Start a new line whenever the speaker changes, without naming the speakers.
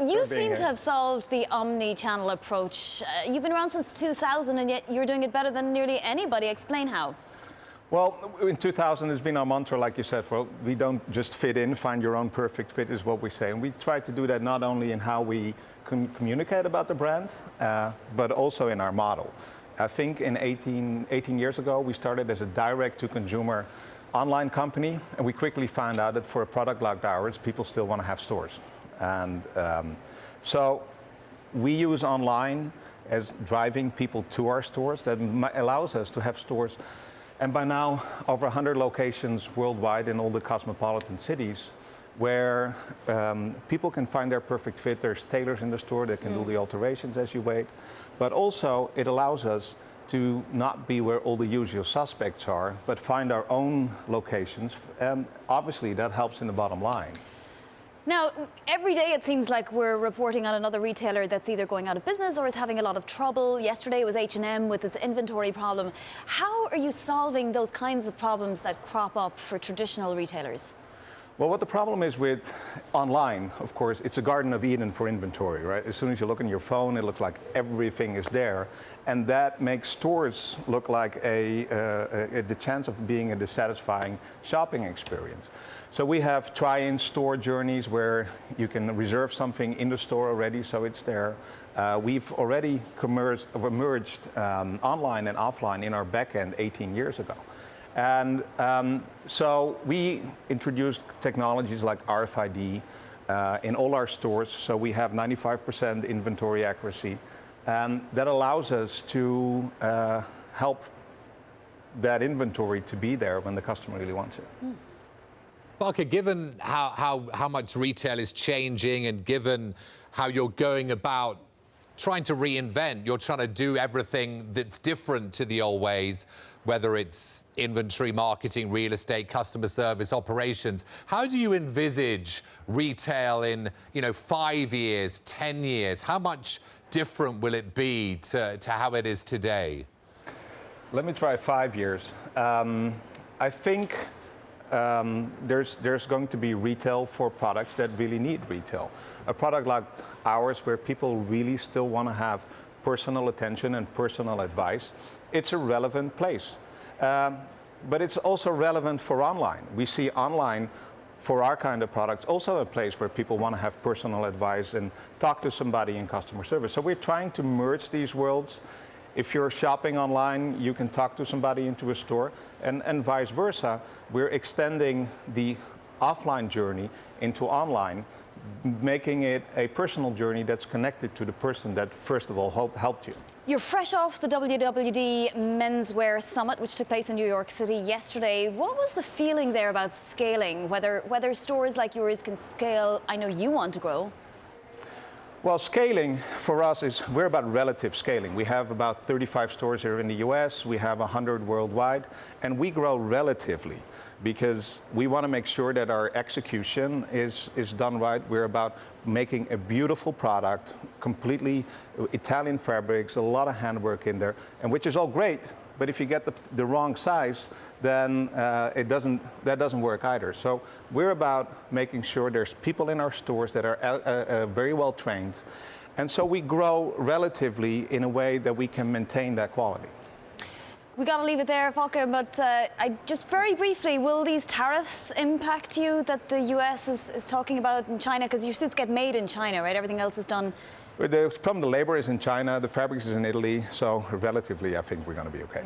You seem to have solved the omni-channel approach. You've been around since 2000 and yet you're doing it better than nearly anybody. Explain how.
Well, in 2000 has been our mantra, like you said, we don't just fit in, find your own perfect fit is what we say. And we try to do that not only in how we communicate about the brand, but also in our model. I think in 18 years ago, we started as a direct-to-consumer online company, and we quickly found out that for a product like ours, people still want to have stores. And so we use online as driving people to our stores. That allows us to have stores. And by now, over 100 locations worldwide in all the cosmopolitan cities where people can find their perfect fit. There's tailors in the store that can do the alterations as you wait. But also, it allows us to not be where all the usual suspects are, but find our own locations. And obviously, that helps in the bottom line.
Now, every day it seems like we're reporting on another retailer that's either going out of business or is having a lot of trouble. Yesterday it was H&M with its inventory problem. How are you solving those kinds of problems that crop up for traditional retailers?
Well, what the problem is with online, of course, it's a Garden of Eden for inventory, right? As soon as you look on your phone, it looks like everything is there. And that makes stores look like the chance of being a dissatisfying shopping experience. So we have try-in store journeys where you can reserve something in the store already, so it's there. We've already merged online and offline in our backend 18 years ago. And so we introduced technologies like RFID in all our stores, so we have 95% inventory accuracy. That allows us to help that inventory to be there when the customer really wants it.
Fokke, given how much retail is changing and given how you're going about trying to reinvent, you're trying to do everything that's different to the old ways, whether it's inventory, marketing, real estate, customer service, operations. How do you envisage retail in 5 years, 10 years? How much different will it be to how it is today?
Let me try 5 years. I think there's going to be retail for products that really need retail. A product like ours where people really still want to have personal attention and personal advice, it's a relevant place. But it's also relevant for online. We see online for our kind of products also a place where people want to have personal advice and talk to somebody in customer service. So we're trying to merge these worlds. If you're shopping online, you can talk to somebody into a store, and vice versa. We're extending the offline journey into online, making it a personal journey that's connected to the person that, first of all, helped you.
You're fresh off the WWD Menswear Summit, which took place in New York City yesterday. What was the feeling there about scaling, whether stores like yours can scale? I know you want to grow.
Well, scaling for us is, we're about relative scaling. We have about 35 stores here in the US, we have 100 worldwide, and we grow relatively because we want to make sure that our execution is done right. We're about making a beautiful product, completely Italian fabrics, a lot of handwork in there, and which is all great. But if you get the wrong size, then that doesn't work either. So we're about making sure there's people in our stores that are very well trained. And so we grow relatively in a way that we can maintain that quality.
We got to leave it there, Fokke, but just very briefly, will these tariffs impact you that the US is talking about in China? Because your suits get made in China, right? Everything else is done.
From the labor is in China, the fabrics is in Italy, so relatively I think we're going to be okay.